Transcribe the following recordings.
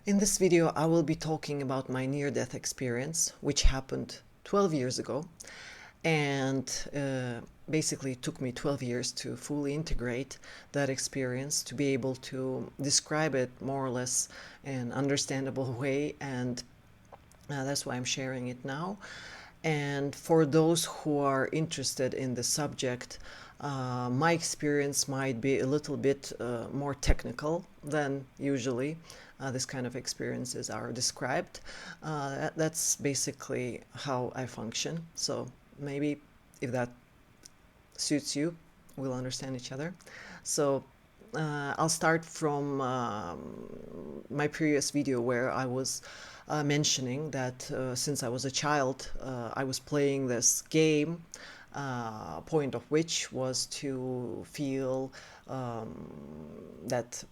In this video, I will be talking about my near-death experience, which happened 12 years ago, and basically it took me 12 years to fully integrate that experience, to be able to describe it more or less in an understandable way, and that's why I'm sharing it now. And for those who are interested in the subject, my experience might be a little bit more technical than usually this kind of experiences are described. That's basically how I function. So maybe if that suits you, we'll understand each other. So I'll start from my previous video where I was mentioning that since I was a child, I was playing this game, point of which was to feel that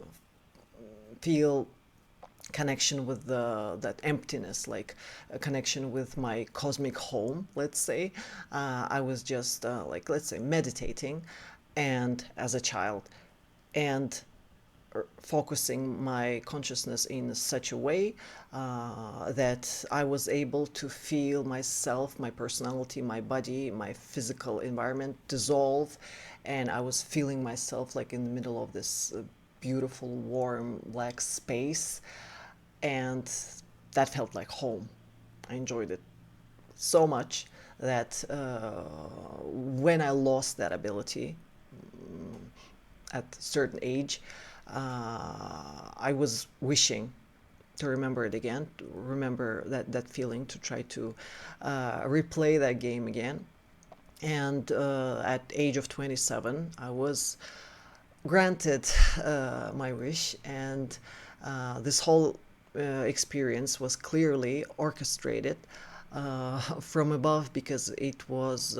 feel connection with that emptiness, like a connection with my cosmic home, let's say. I was just like, let's say, meditating, and as a child, and focusing my consciousness in such a way that I was able to feel myself, my personality, my body, my physical environment dissolve, and I was feeling myself like in the middle of this beautiful, warm, black space, and that felt like home. I enjoyed it so much that when I lost that ability at a certain age, I was wishing to remember it again, to remember that feeling, to try to replay that game again. And at age of 27, I was granted my wish, and this whole experience was clearly orchestrated from above, because it was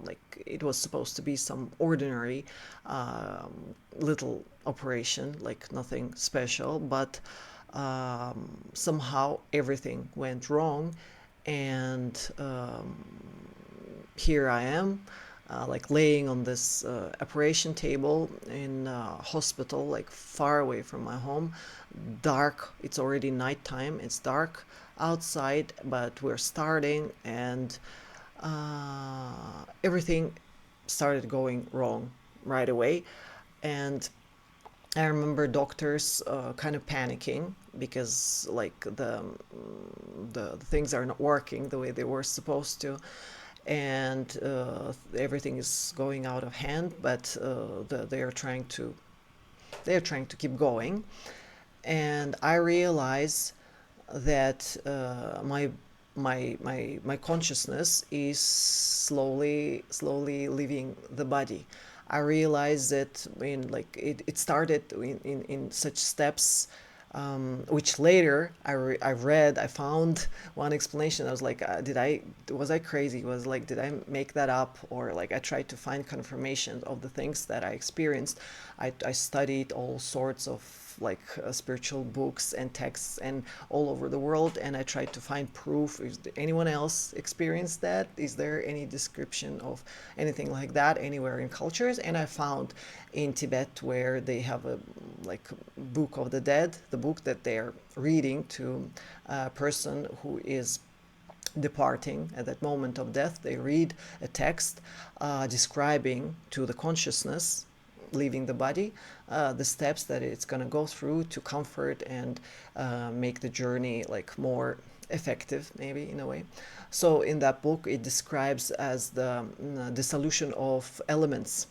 like it was supposed to be some ordinary little operation, like nothing special, but somehow everything went wrong, and here I am, like laying on this operation table in a hospital, like far away from my home. Dark, it's already nighttime, it's dark outside, but we're starting, and everything started going wrong right away. And I remember doctors kind of panicking because like the things are not working the way they were supposed to, and everything is going out of hand, but they're trying to keep going. And I realize that my consciousness is slowly leaving the body. I realize that it started in such steps, which later I found one explanation. I was like, was I crazy? Did I make that up? Or like I tried to find confirmation of the things that I experienced. I studied all sorts of like spiritual books and texts and all over the world, and I tried to find proof. Is anyone else experienced that? Is there any description of anything like that anywhere in cultures? And I found in Tibet, where they have a like book of the dead, the book that they're reading to a person who is departing at that moment of death. They read a text describing to the consciousness leaving the body the steps that it's going to go through to comfort and make the journey like more effective, maybe in a way. So in that book it describes as the dissolution of elements.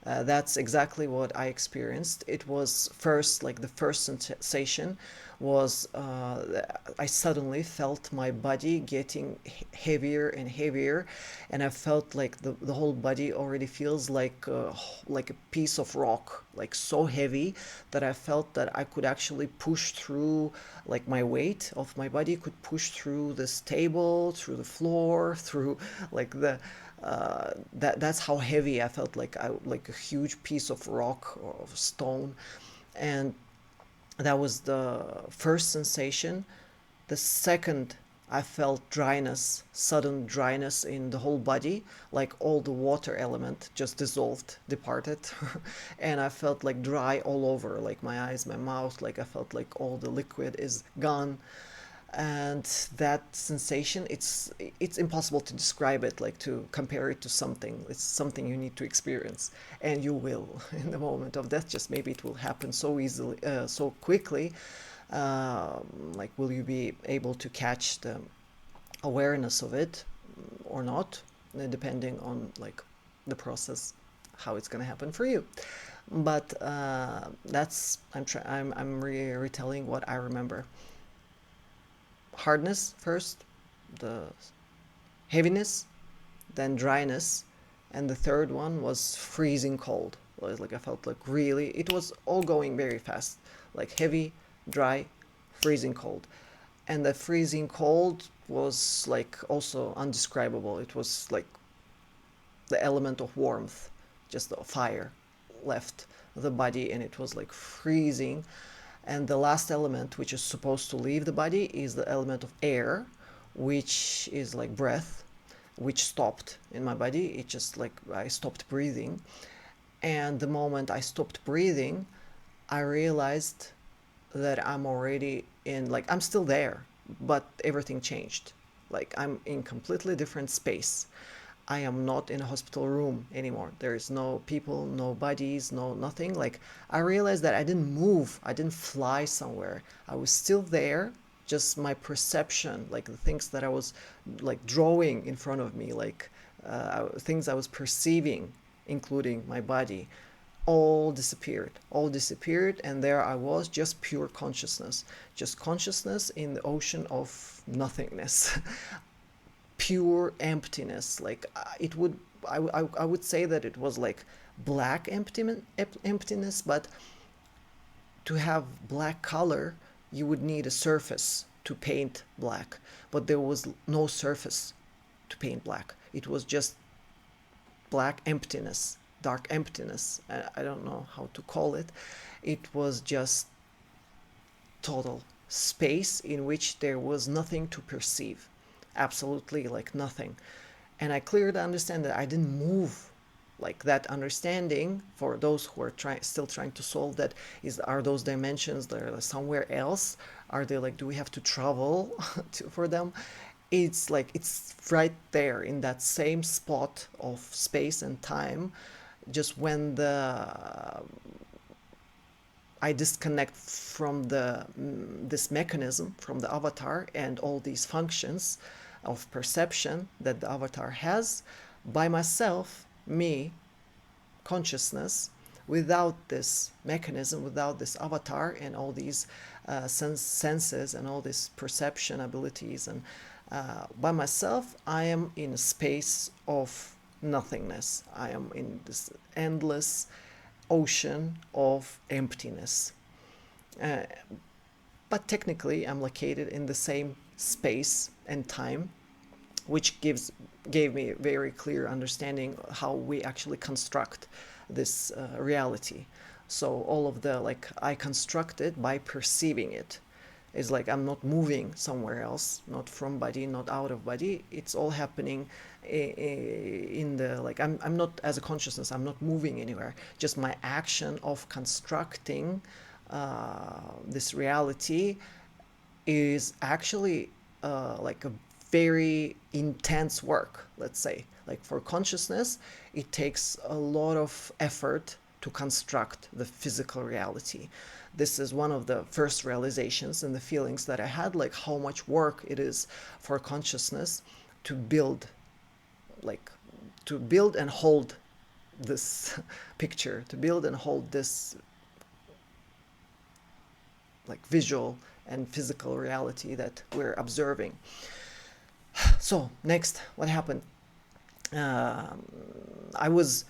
That's exactly what I experienced. It was first, like the first sensation was I suddenly felt my body getting heavier and heavier, and I felt like the whole body already feels like a piece of rock, like so heavy that I felt that I could actually push through, like my weight of my body could push through this table, through the floor, through like that's how heavy I felt, like a huge piece of rock or of stone. And that was the first sensation. The second I felt dryness, sudden dryness in the whole body, like all the water element just dissolved, departed. And I felt like dry all over, like my eyes, my mouth, like I felt like all the liquid is gone. And that sensation, it's impossible to describe it, like to compare it to something. It's something you need to experience, and you will in the moment of death. Just maybe it will happen so easily, so quickly. Like, will you be able to catch the awareness of it or not, depending on like the process, how it's going to happen for you. But that's I'm retelling what I remember. Hardness first, the heaviness, then dryness, and the third one was freezing cold. Like I felt like really, it was all going very fast, like heavy, dry, freezing cold. And the freezing cold was like also undescribable. It was like the element of warmth, just the fire left the body, and it was like freezing. And the last element, which is supposed to leave the body, is the element of air, which is like breath, which stopped in my body. It just like I stopped breathing. And the moment I stopped breathing, I realized that I'm already in, like, I'm still there, but everything changed. Like, I'm in completely different space. I am not in a hospital room anymore. There is no people, no bodies, no nothing. Like, I realized that I didn't move, I didn't fly somewhere. I was still there, just my perception, like the things that I was like drawing in front of me, like things I was perceiving, including my body, all disappeared, and there I was, just pure consciousness, just consciousness in the ocean of nothingness. Pure emptiness. Like it would, I would say that it was like black emptiness, but to have black color, you would need a surface to paint black, but there was no surface to paint black. It was just black emptiness, dark emptiness. I don't know how to call it. It was just total space in which there was nothing to perceive, absolutely like nothing. And I clearly understand that I didn't move. Like that understanding, for those who are still trying to solve that, is, are those dimensions that are somewhere else? Are they like, do we have to travel for them? It's like it's right there in that same spot of space and time. Just when the I disconnect from the this mechanism, from the avatar and all these functions of perception that the avatar has, by myself, me, consciousness, without this mechanism, without this avatar and all these senses and all these perception abilities, and by myself, I am in a space of nothingness. I am in this endless ocean of emptiness. Uh, but technically, I'm located in the same space and time, which gave me a very clear understanding how we actually construct this reality. So all of the, like, I construct it by perceiving it. It's like I'm not moving somewhere else, not from body, not out of body. It's all happening in the, like, I'm not, as a consciousness, I'm not moving anywhere. Just my action of constructing this reality is actually like a very intense work, let's say. Like for consciousness, it takes a lot of effort to construct the physical reality. This is one of the first realizations and the feelings that I had, like how much work it is for consciousness to build, like to build and hold this picture, to build and hold this like visual and physical reality that we're observing. So next, what happened? Um, I was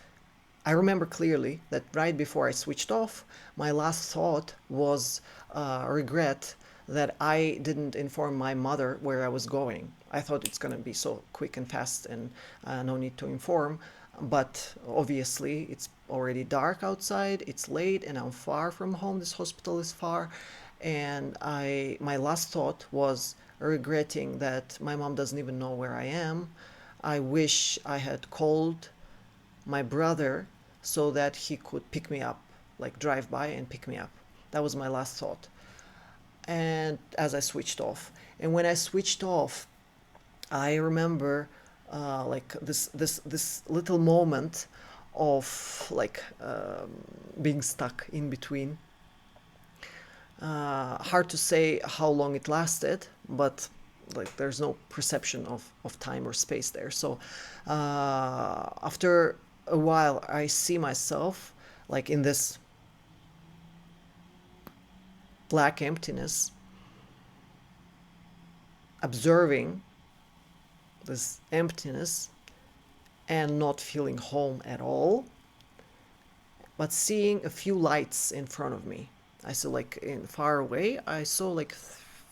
I remember clearly that right before I switched off, my last thought was regret that I didn't inform my mother where I was going. I thought it's going to be so quick and fast and no need to inform. But obviously, it's already dark outside, it's late, and I'm far from home. This hospital is far. And my last thought was, regretting that my mom doesn't even know where I am. I wish I had called my brother so that he could pick me up, like drive by and pick me up. That was my last thought. And as I switched off, and when I switched off, I remember like this little moment of like being stuck in between. Hard to say how long it lasted, but like there's no perception of time or space there. So after a while, I see myself like in this black emptiness, observing this emptiness and not feeling home at all, but seeing a few lights in front of me. I saw like in far away, I saw like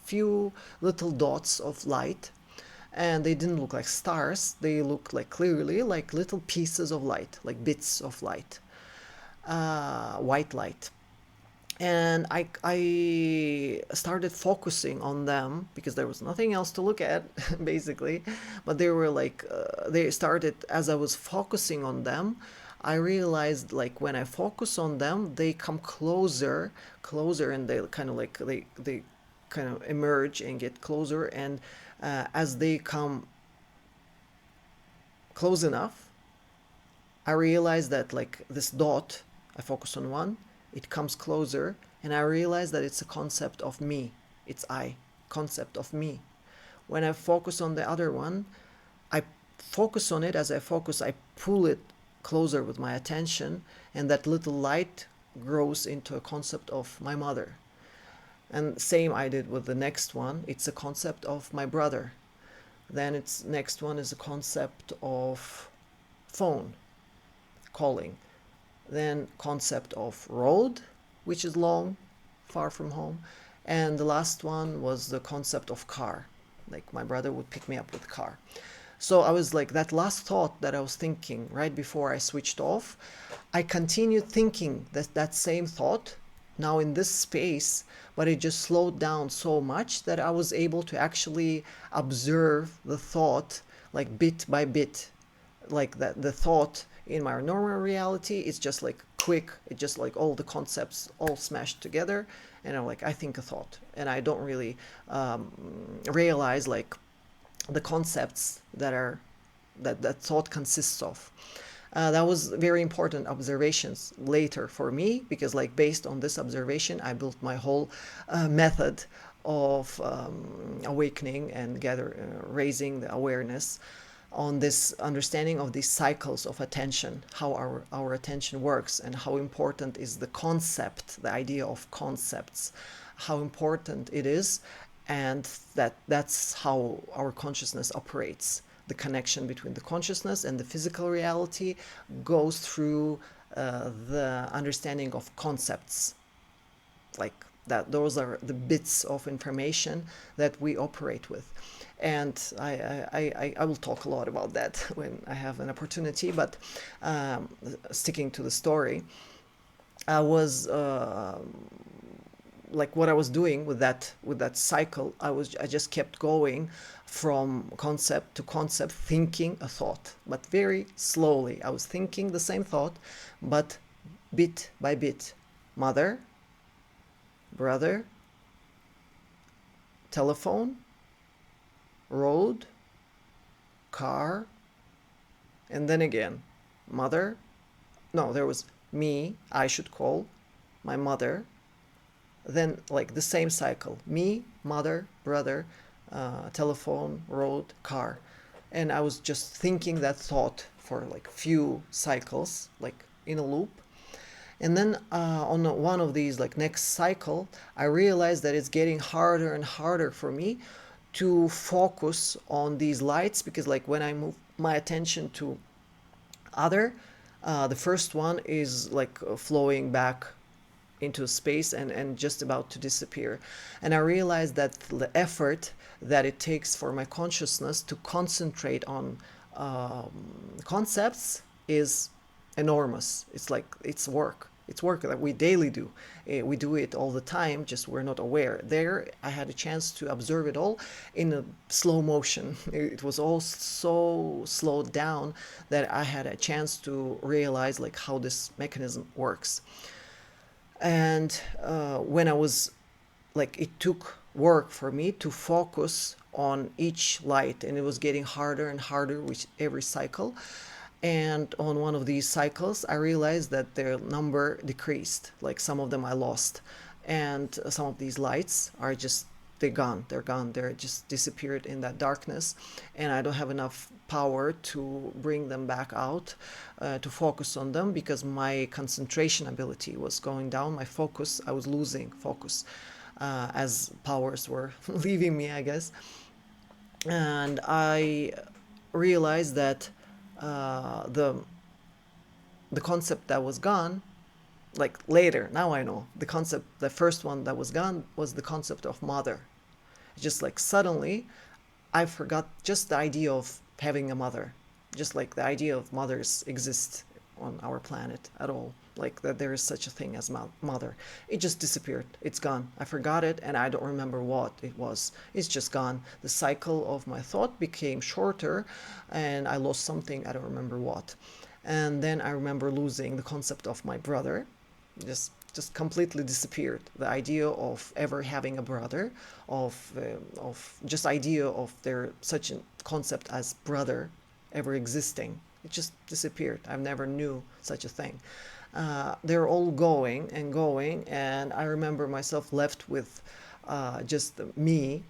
few little dots of light, and they didn't look like stars. They looked like clearly like little pieces of light, like bits of light, white light. And I started focusing on them because there was nothing else to look at basically, but they were like they started as I was focusing on them. I realized like when I focus on them, they come closer, and they kind of like they kind of emerge and get closer, and as they come close enough, I realized that like this dot, I focus on one, it comes closer, and I realize that it's a concept of me. It's I, concept of me. When I focus on the other one, I focus on it. As I focus, I pull it closer with my attention, and that little light grows into a concept of my mother. And same I did with the next one. It's a concept of my brother. Then it's next one is a concept of phone, calling. Then concept of road, which is long, far from home. And the last one was the concept of car. Like my brother would pick me up with car. So I was like, that last thought that I was thinking right before I switched off, I continued thinking that same thought now in this space, but it just slowed down so much that I was able to actually observe the thought like bit by bit. Like that the thought in my normal reality is just like quick, it's just like all the concepts all smashed together, and I'm like, I think a thought, and I don't really realize like the concepts that thought consists of. That was very important observations later for me, because like based on this observation I built my whole method of awakening and raising the awareness on this understanding of these cycles of attention, how our attention works, and how important is the concept, the idea of concepts, how important it is, and that's how our consciousness operates. The connection between the consciousness and the physical reality goes through the understanding of concepts, like that. Those are the bits of information that we operate with. And I will talk a lot about that when I have an opportunity, but sticking to the story, I was like what I was doing with that cycle, I just kept going from concept to concept, thinking a thought, but very slowly. I was thinking the same thought, but bit by bit. Mother, brother, telephone, road, car, and then again, mother. No, there was me, I should call, my mother. Then like the same cycle, me, mother, brother, telephone, road, car. And I was just thinking that thought for like few cycles, like in a loop. And then on one of these, like next cycle, I realized that it's getting harder and harder for me to focus on these lights, because like when I move my attention to other, the first one is like flowing back into space and just about to disappear. And I realized that the effort that it takes for my consciousness to concentrate on concepts is enormous. It's like it's work. It's work that we daily do. We do it all the time, just we're not aware. There, I had a chance to observe it all in a slow motion. It was all so slowed down that I had a chance to realize like how this mechanism works. And when I was like, it took work for me to focus on each light, and it was getting harder and harder with every cycle. And on one of these cycles, I realized that their number decreased. Like some of them I lost, and some of these lights are just, they're gone. They're gone. They're just disappeared in that darkness, and I don't have enough power to bring them back out, to focus on them, because my concentration ability was going down. My focus, I was losing focus, as powers were leaving me, I guess. And I realized that the concept that was gone, like later, now I know the concept, the first one that was gone was the concept of mother. Just like suddenly, I forgot just the idea of having a mother, just like the idea of mothers exist on our planet at all, like that there is such a thing as mother. It just disappeared. It's gone. I forgot it, and I don't remember what it was. It's just gone. The cycle of my thought became shorter, and I lost something. I don't remember what. And then I remember losing the concept of my brother. Just completely disappeared. The idea of ever having a brother, of just idea of there such a concept as brother ever existing. It just disappeared. I never knew such a thing. They're all going and going, and I remember myself left with just me.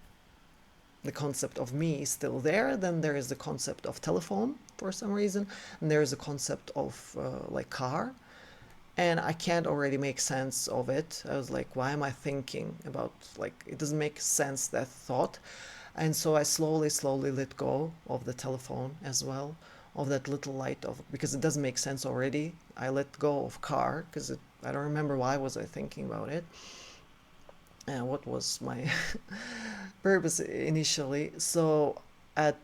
The concept of me is still there. Then there is the concept of telephone for some reason, and there is a concept of like car, and I can't already make sense of it. I was like, why am I thinking about, like, it doesn't make sense, that thought. And so I slowly let go of the telephone as well, of that little light of, because it doesn't make sense already. I let go of car because I don't remember why was I thinking about it, and what was my purpose initially. So at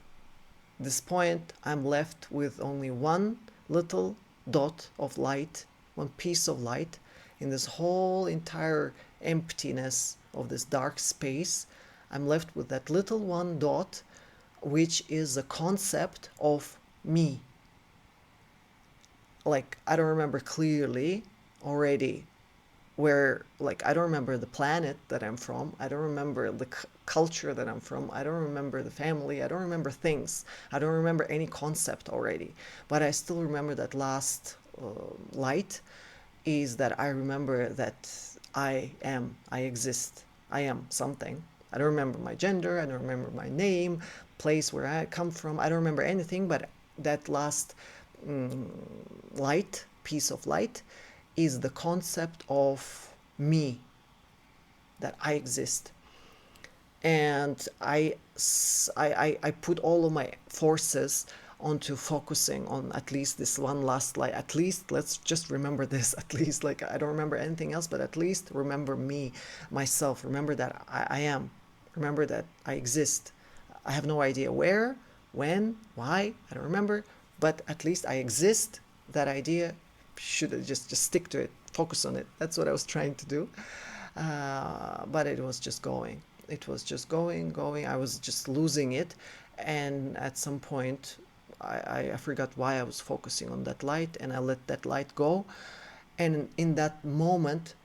this point, I'm left with only one little dot of light, one piece of light in this whole entire emptiness of this dark space. I'm left with that little one dot, which is a concept of me. Like, I don't remember clearly already where, like, I don't remember the planet that I'm from. I don't remember the culture that I'm from. I don't remember the family. I don't remember things. I don't remember any concept already. But I still remember that last light is that I remember that I exist. I am something. I don't remember my gender. I don't remember my name, place where I come from. I don't remember anything, but that last light, piece of light, is the concept of me, that I exist. And I put all of my forces onto focusing on at least this one last light. At least let's just remember this. At least, like, I don't remember anything else, but at least remember me, myself. Remember that I am. Remember that I exist. I have no idea where, when, why. I don't remember, but at least I exist. That idea should just stick to it. Focus on it. That's what I was trying to do. But it was just going. It was just going. I was just losing it. And at some point, I forgot why I was focusing on that light, and I let that light go. And in that moment,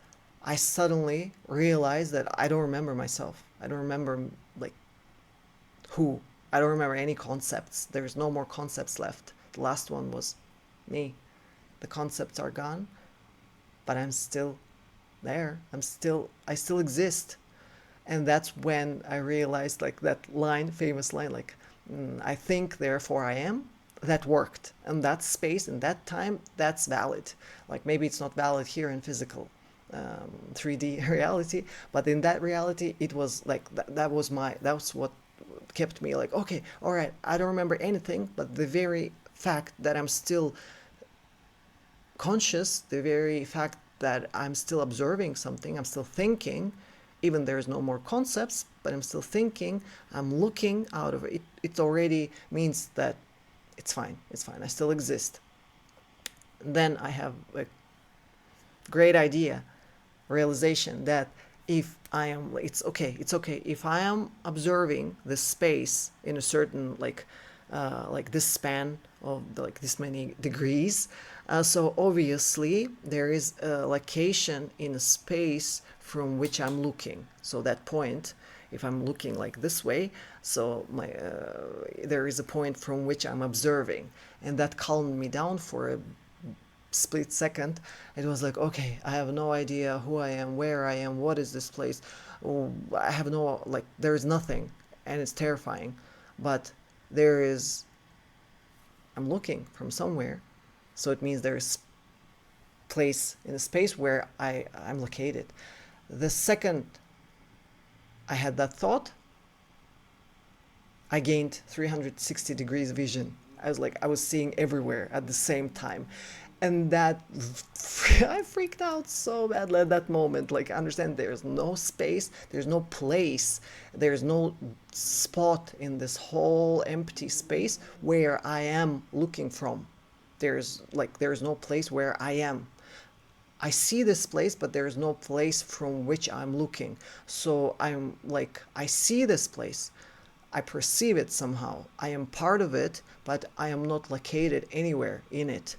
I suddenly realized that I don't remember myself. I don't remember, like, who. I don't remember any concepts. There's no more concepts left. The last one was me. The concepts are gone, but I'm still there. I still exist. And that's when I realized, like, that line, famous line, like, I think, therefore I am. That worked. And that space and that time, that's valid. Like, maybe it's not valid here in physical 3D reality, but in that reality, it was like, that was what kept me like, okay, all right, I don't remember anything, but the very fact that I'm still conscious, the very fact that I'm still observing something, I'm still thinking, even there's no more concepts, but I'm still thinking, I'm looking out of it, it already means that it's fine, I still exist. Then I have Great idea. Realization that if I am, it's okay. If I am observing the space in a certain, like this span of like this many degrees, so obviously there is a location in a space from which I'm looking. So that point, if I'm looking like this way, so my there is a point from which I'm observing, and that calmed me down for a split second. It was like, okay, I have no idea who I am, where I am, what is this place. Oh, I have no, like, there is nothing, and it's terrifying. But there is, I'm looking from somewhere, so it means there is place in a space where I'm located. The second I had that thought, I gained 360 degrees vision. I was like, I was seeing everywhere at the same time. And that, I freaked out so badly at that moment. Like, understand there's no space, there's no place, there's no spot in this whole empty space where I am looking from. There's no place where I am. I see this place, but there is no place from which I'm looking. So I'm like, I see this place. I perceive it somehow. I am part of it, but I am not located anywhere in it.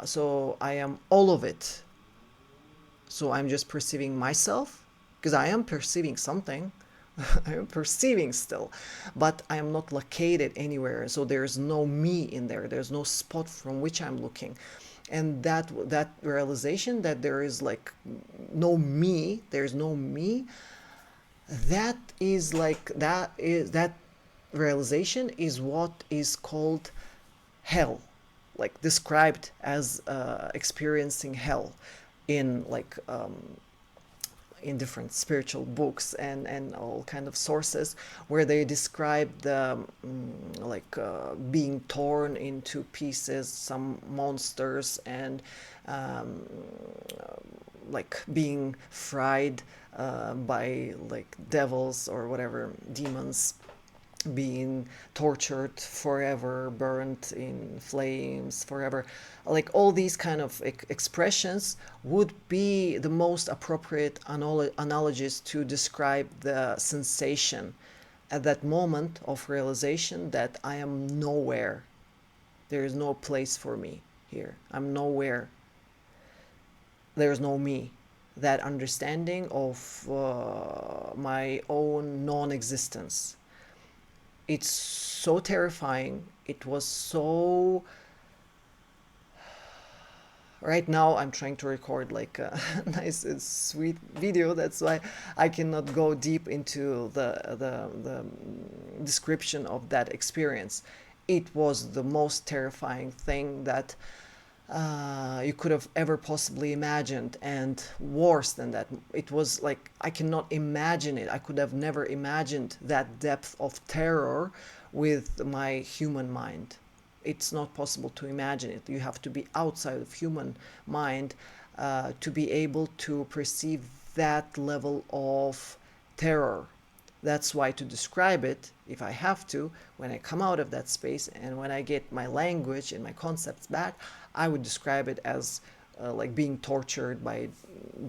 So I am all of it. So I'm just perceiving myself, because I am perceiving something. I am perceiving still, but I am not located anywhere. So there's no me in there. There's no spot from which I'm looking. And that realization that there is like no me, there's no me, that realization is what is called hell, like described as experiencing hell in in different spiritual books and all kind of sources, where they describe the being torn into pieces, some monsters, and um, like being fried by like devils or whatever, demons, being tortured forever, burnt in flames forever. Like all these kind of expressions would be the most appropriate analogies to describe the sensation at that moment of realization that I am nowhere. There is no place for me here. I'm nowhere. There's no me. That understanding of my own non existence, it's so terrifying. It was so. Right now, I'm trying to record like a nice, sweet video. That's why I cannot go deep into the description of that experience. It was the most terrifying thing that you could have ever possibly imagined, and worse than that. It was like I cannot imagine it. I could have never imagined that depth of terror with my human mind. It's not possible to imagine it. You have to be outside of human mind to be able to perceive that level of terror. That's why, to describe it, if I have to, when I come out of that space and when I get my language and my concepts back, I would describe it as like being tortured by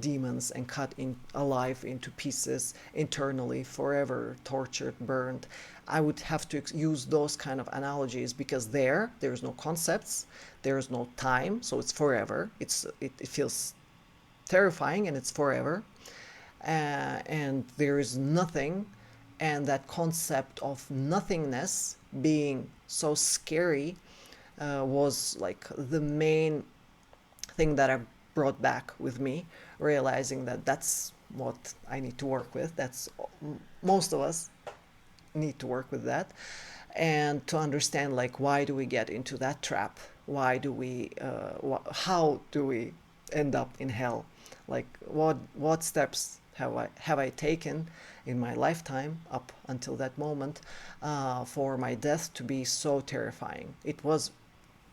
demons and cut in alive into pieces internally, forever tortured, burned. I would have to use those kind of analogies, because there's no concepts, there's no time, so it's forever. It feels terrifying, and it's forever, and there is nothing. And that concept of nothingness being so scary was like the main thing that I brought back with me, realizing that that's what I need to work with. That's most of us need to work with that, and to understand like why do we get into that trap? Why do we? How do we end up in hell? Like what steps have I taken in my lifetime up until that moment for my death to be so terrifying? It was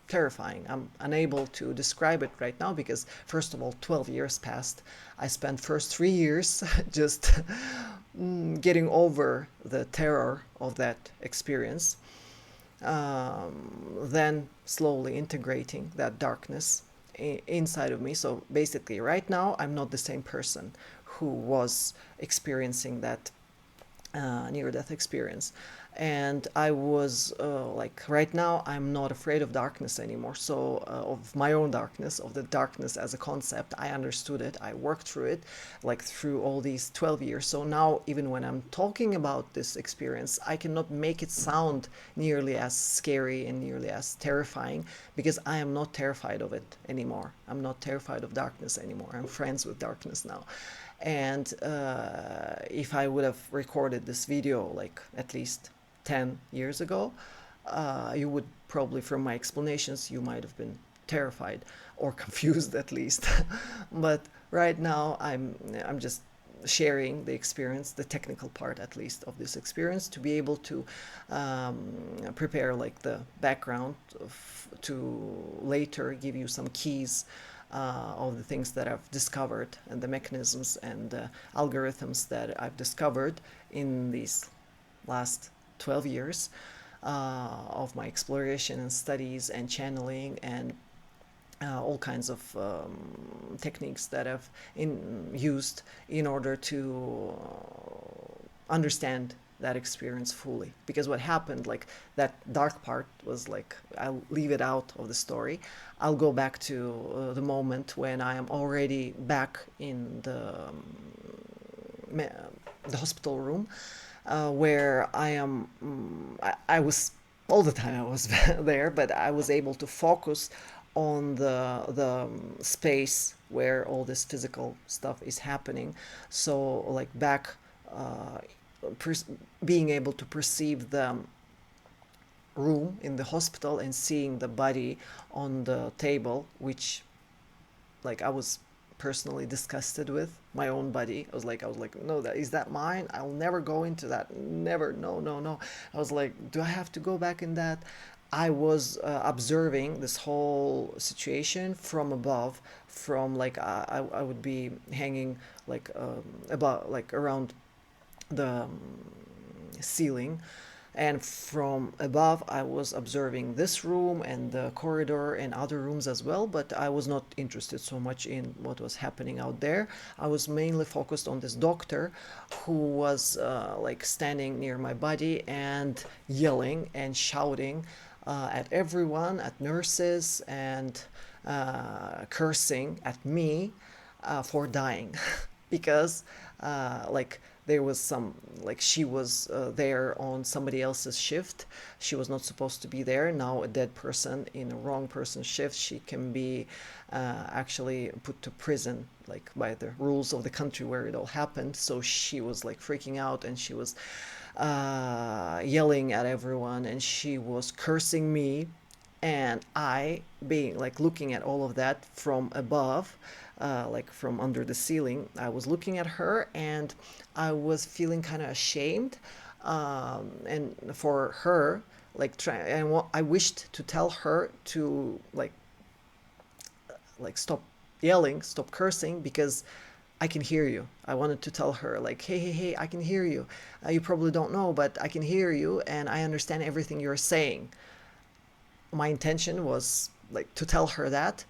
terrifying. I'm unable to describe it right now because, first of all, 12 years passed. I spent first 3 years just getting over the terror of that experience, then slowly integrating that darkness inside of me. So basically, right now, I'm not the same person who was experiencing that near-death experience. And I was like, right now, I'm not afraid of darkness anymore. So, of my own darkness, of the darkness as a concept, I understood it. I worked through it, like through all these 12 years. So now, even when I'm talking about this experience, I cannot make it sound nearly as scary and nearly as terrifying, because I am not terrified of it anymore. I'm not terrified of darkness anymore. I'm friends with darkness now. And if I would have recorded this video like at least 10 years ago, you would probably, from my explanations, you might have been terrified or confused at least. But right now, I'm just sharing the experience, the technical part at least of this experience, to be able to prepare like the background to later give you some keys of the things that I've discovered, and the mechanisms and algorithms that I've discovered in these last 12 years of my exploration and studies and channeling and all kinds of techniques that I've used in order to understand that experience fully. Because what happened, like that dark part, was like, I'll leave it out of the story. I'll go back to the moment when I am already back in the hospital room, where I am. I was all the time I was there, but I was able to focus on the space where all this physical stuff is happening. So like back, uh, being able to perceive the room in the hospital and seeing the body on the table, which like I was personally disgusted with my own body. I was like, no, that is that mine? I'll never go into that. Never. No, no, no. I was like, do I have to go back in that? I was observing this whole situation from above, from like I would be hanging like about like around the ceiling, and from above I was observing this room and the corridor and other rooms as well, but I was not interested so much in what was happening out there. I was mainly focused on this doctor who was like standing near my body and yelling and shouting at everyone, at nurses, and cursing at me for dying because like there was some, like she was there on somebody else's shift. She was not supposed to be there. Now a dead person in a wrong person's shift, she can be actually put to prison, like by the rules of the country where it all happened. So she was like freaking out, and she was yelling at everyone, and she was cursing me. And I, being like looking at all of that from above, like from under the ceiling, I was looking at her, and I was feeling kind of ashamed, and for her, like try and I wished to tell her to like stop yelling, stop cursing, because I can hear you. I wanted to tell her like, hey, hey, hey, I can hear you. You probably don't know, but I can hear you, and I understand everything you're saying. My intention was like to tell her that,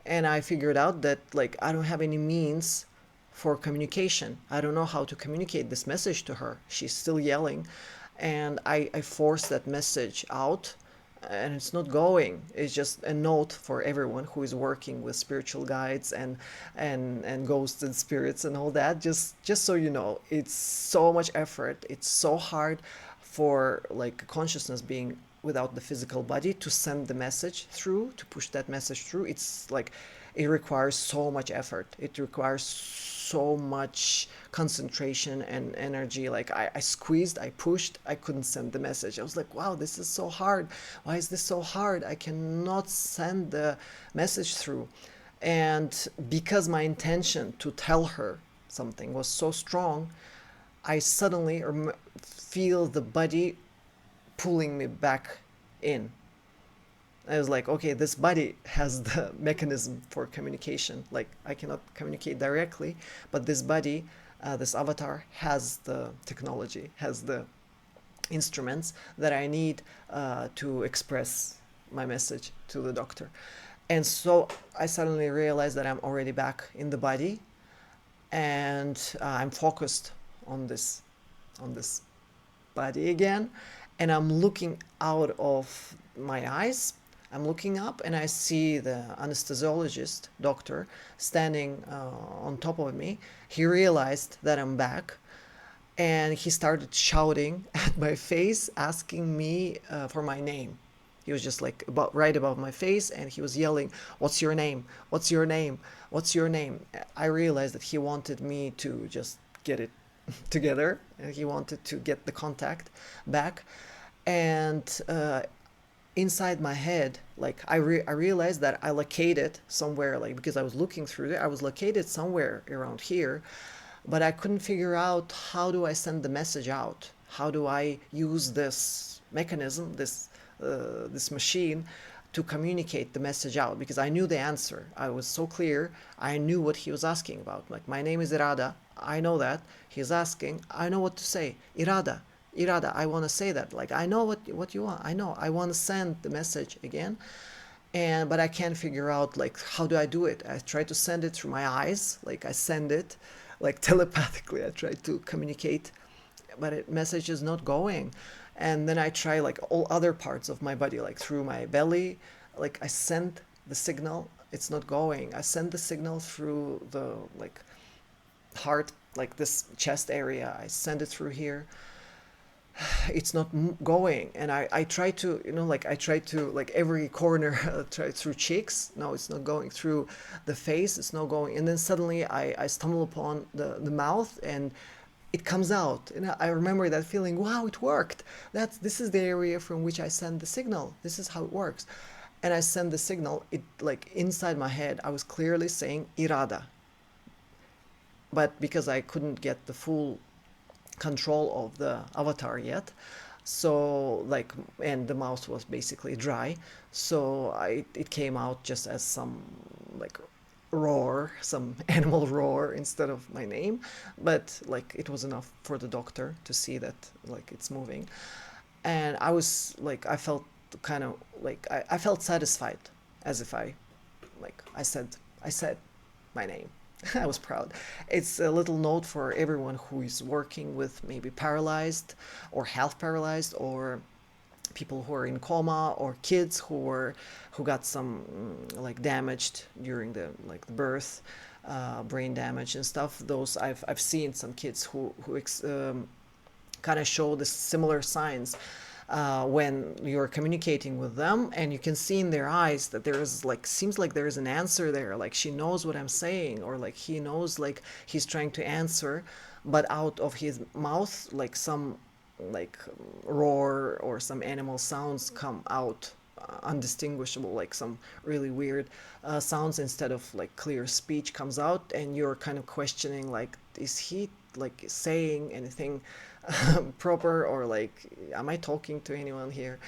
and I figured out that like I don't have any means for communication. I don't know how to communicate this message to her. She's still yelling, and I forced that message out, and it's not going. It's just a note for everyone who is working with spiritual guides and ghosts and spirits and all that. Just so you know, it's so much effort. It's so hard for like a consciousness being without the physical body to send the message through, to push that message through. It's like it requires so much effort. It requires so much concentration and energy. Like I squeezed, I pushed, I couldn't send the message. I was like, wow, this is so hard. Why is this so hard? I cannot send the message through. And because my intention to tell her something was so strong, I suddenly feel the body pulling me back in. I was like, okay, this body has the mechanism for communication. Like, I cannot communicate directly, but this body, this avatar, has the technology, has the instruments that I need to express my message to the doctor. And so I suddenly realized that I'm already back in the body, and I'm focused on this body again, and I'm looking out of my eyes. I'm looking up and I see the anesthesiologist doctor standing on top of me. He realized that I'm back, and he started shouting at my face, asking me for my name. He was just like about right above my face, and he was yelling, "What's your name? What's your name? What's your name?" I realized that he wanted me to just get it together, and he wanted to get the contact back. And inside my head, like I realized that I located somewhere, like because I was looking through it, I was located somewhere around here, but I couldn't figure out how do I send the message out? How do I use this mechanism, this machine, to communicate the message out? Because I knew the answer. I was so clear. I knew what he was asking about. Like, my name is Irada. I know that. He's asking. I know what to say. Irada. Irada, I want to say that. Like, I know what you want. I know. I want to send the message again, and but I can't figure out like how do I do it. I try to send it through my eyes, like I send it like telepathically. I try to communicate, but it message is not going. And then I try like all other parts of my body, like through my belly, like I send the signal, it's not going. I send the signal through the like heart, like this chest area, I send it through here, it's not going. And I try to, like I try to like every corner, try through cheeks, no, it's not going through the face, it's not going. And then suddenly I stumble upon the mouth, and it comes out. And I remember that feeling, wow, it worked. This is the area from which I send the signal, this is how it works. And I send the signal, it like inside my head I was clearly saying irada, but because I couldn't get the full control of the avatar yet, so like, and the mouth was basically dry, so it came out just as some like roar, some animal roar instead of my name. But like it was enough for the doctor to see that like it's moving. And I was like, I felt kind of like I felt satisfied, as if I said my name. I was proud. It's a little note for everyone who is working with maybe paralyzed or half paralyzed, or people who are in coma, or kids who got some like damaged during the birth, brain damage and stuff. Those I've seen some kids who kind of show the similar signs when you're communicating with them, and you can see in their eyes that there is like, seems like there is an answer there, like she knows what I'm saying, or like he knows, like he's trying to answer, but out of his mouth like some like roar or some animal sounds come out, undistinguishable, like some really weird sounds, instead of like clear speech comes out. And you're kind of questioning, like, is he like saying anything proper, or like, am I talking to anyone here?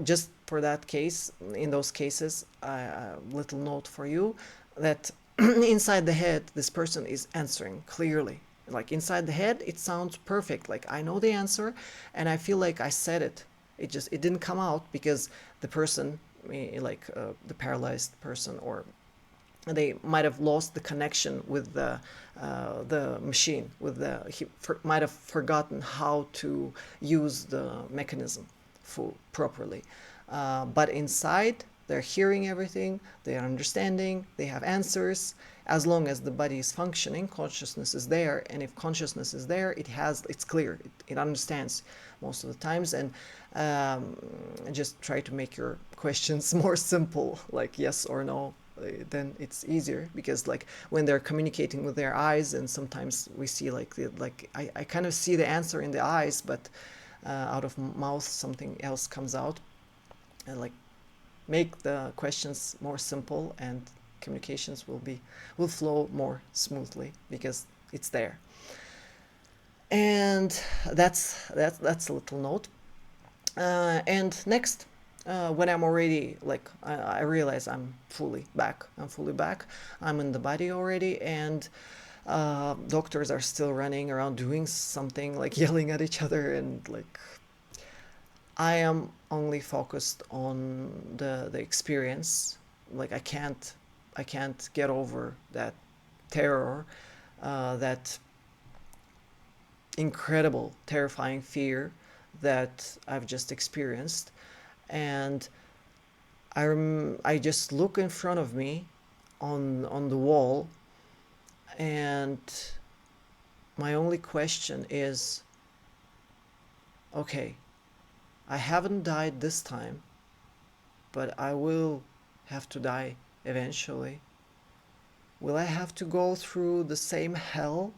Just for that case, in those cases, a little note for you, that inside the head this person is answering clearly. Like inside the head it sounds perfect, like I know the answer, and I feel like I said it. It didn't come out because the person, like the paralyzed person, or they might have lost the connection with the machine, with might have forgotten how to use the mechanism properly. But inside, they're hearing everything, they are understanding, they have answers. As long as the body is functioning, consciousness is there, and if consciousness is there, it's clear, it understands most of the times. And just try to make your questions more simple, like yes or no. Then it's easier, because like when they're communicating with their eyes, and sometimes we see like I kind of see the answer in the eyes, but out of mouth something else comes out. And like, make the questions more simple, and communications will flow more smoothly because it's there. And that's a little note. And next, when I'm already like, I realize I'm fully back. I'm in the body already, and doctors are still running around doing something, like yelling at each other, and like I am only focused on the experience, like I can't get over that terror, that incredible, terrifying fear that I've just experienced. And I just look in front of me on the wall, and my only question is, okay, I haven't died this time, but I will have to die eventually. Will I have to go through the same hell,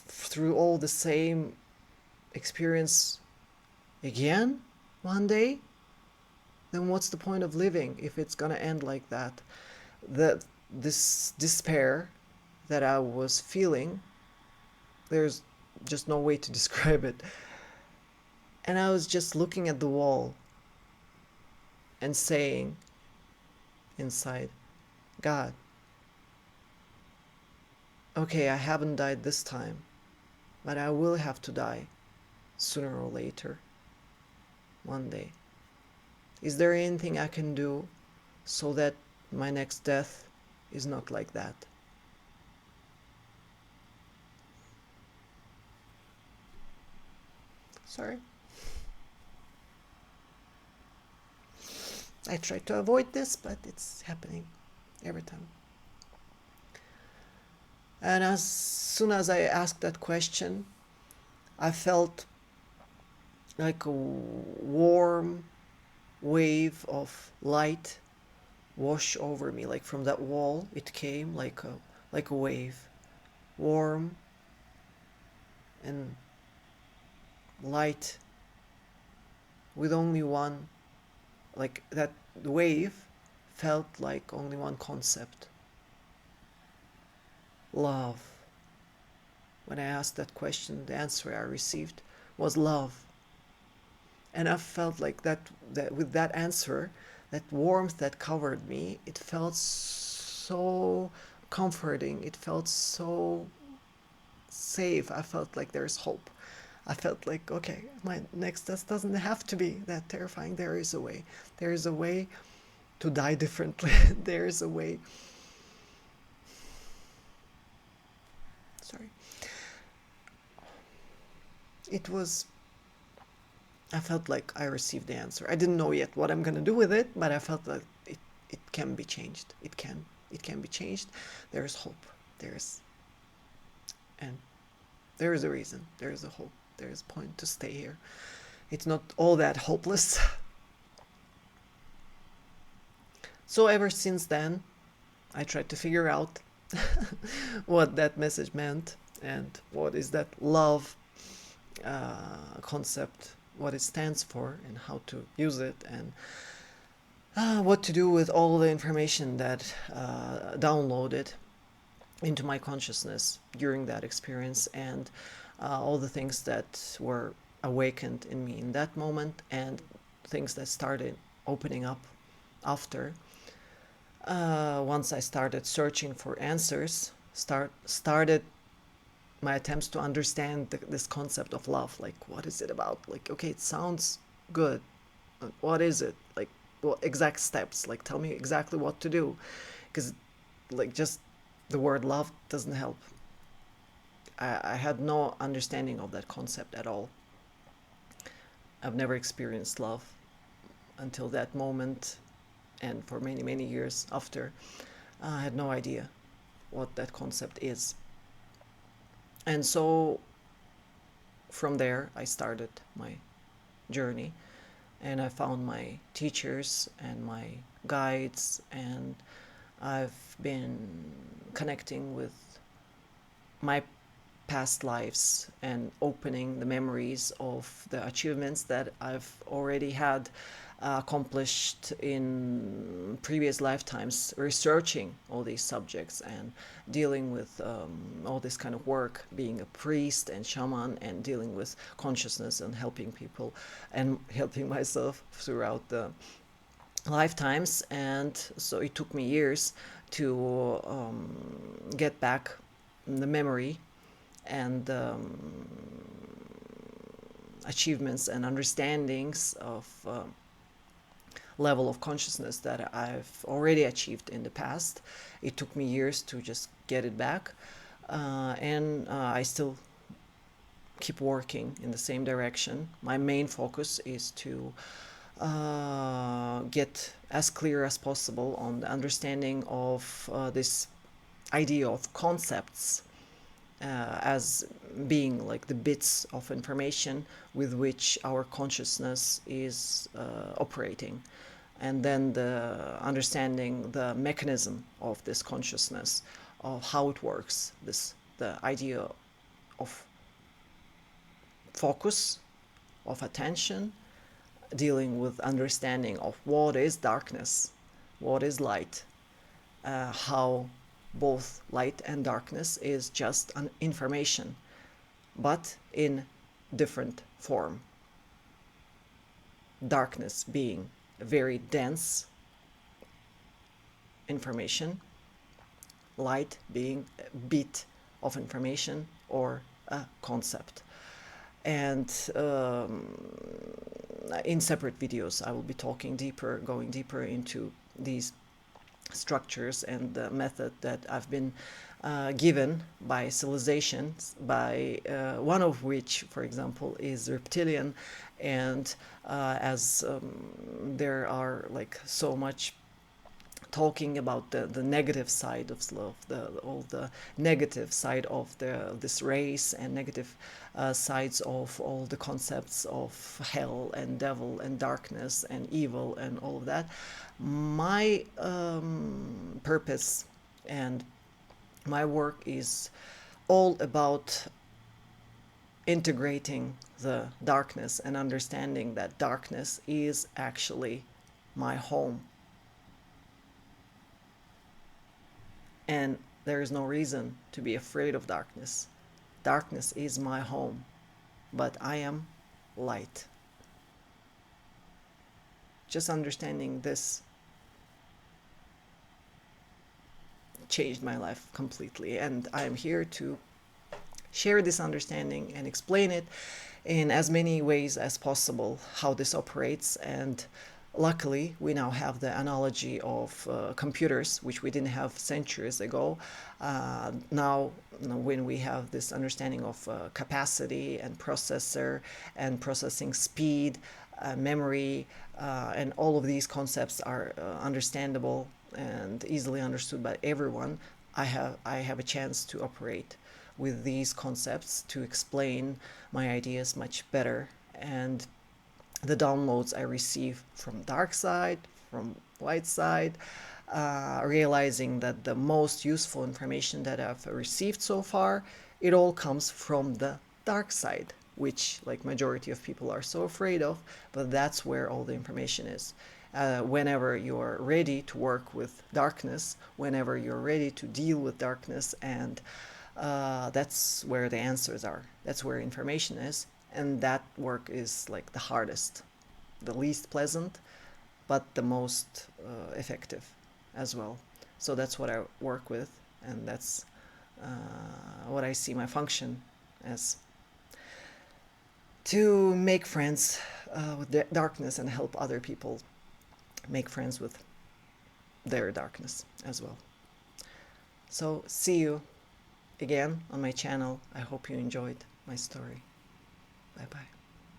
through all the same experience again one day? Then what's the point of living if it's gonna end like that? This despair that I was feeling, there's just no way to describe it. And I was just looking at the wall and saying inside, God, okay, I haven't died this time, but I will have to die sooner or later, one day. Is there anything I can do so that my next death is not like that? Sorry. I try to avoid this, but it's happening every time. And as soon as I asked that question, I felt like a warm wave of light wash over me. Like from that wall, it came like a wave, warm and light, with only one, like that wave felt like only one concept: love. When I asked that question, the answer I received was love. And I felt like that with that answer, that warmth that covered me, it felt so comforting. It felt so safe. I felt like there's hope. I felt like, okay, my next test doesn't have to be that terrifying. There is a way. There is a way to die differently. There is a way. Sorry. It was, I felt like I received the answer. I didn't know yet what I'm gonna do with it, but I felt like it can be changed. It can be changed. There is hope. And there is a reason. There is a hope. There is a point to stay here. It's not all that hopeless. So ever since then, I tried to figure out what that message meant and what is that love concept, what it stands for, and how to use it, and what to do with all the information that downloaded into my consciousness during that experience, and all the things that were awakened in me in that moment, and things that started opening up after. Once I started searching for answers, started my attempts to understand this concept of love. Like, what is it about? Like, okay, it sounds good. What is it? Like, what exact steps? Like, tell me exactly what to do. Because, like, just the word love doesn't help. I had no understanding of that concept at all. I've never experienced love until that moment, and for many, many years after. I had no idea what that concept is. And so from there, I started my journey, and I found my teachers and my guides, and I've been connecting with my past lives and opening the memories of the achievements that I've already had accomplished in previous lifetimes, researching all these subjects and dealing with all this kind of work, being a priest and shaman, and dealing with consciousness and helping people and helping myself throughout the lifetimes. And so it took me years to get back the memory and achievements and understandings of level of consciousness that I've already achieved in the past. It took me years to just get it back, and I still keep working in the same direction. My main focus is to get as clear as possible on the understanding of this idea of concepts as being like the bits of information with which our consciousness is operating, and then the understanding the mechanism of this consciousness, of how it works, this the idea of focus, of attention, dealing with understanding of what is darkness, what is light, how both light and darkness is just an information, but in different form. Darkness being a very dense information, light being a bit of information or a concept. And in separate videos, I will be talking deeper, going deeper into these structures and the method that I've been given by civilizations, by one of which, for example, is reptilian. And as there are like so much talking about the negative side of all the negative side of this race, and negative sides of all the concepts of hell and devil and darkness and evil and all of that. My purpose and my work is all about integrating the darkness and understanding that darkness is actually my home. And there is no reason to be afraid of darkness. Darkness is my home, but I am light. Just understanding this changed my life completely, and I am here to share this understanding and explain it in as many ways as possible, how this operates. And luckily, we now have the analogy of computers, which we didn't have centuries ago. Now, when we have this understanding of capacity and processor and processing speed, memory, and all of these concepts are understandable and easily understood by everyone, I have a chance to operate with these concepts to explain my ideas much better. And the downloads I receive from dark side, from light side, realizing that the most useful information that I've received so far, it all comes from the dark side, which like majority of people are so afraid of, but that's where all the information is. Whenever you're ready to work with darkness, whenever you're ready to deal with darkness, and that's where the answers are. That's where information is. And that work is like the hardest, the least pleasant, but the most effective as well. So that's what I work with, and that's what I see my function as, to make friends with the darkness and help other people make friends with their darkness as well. So see you again on my channel. I hope you enjoyed my story. Bye bye.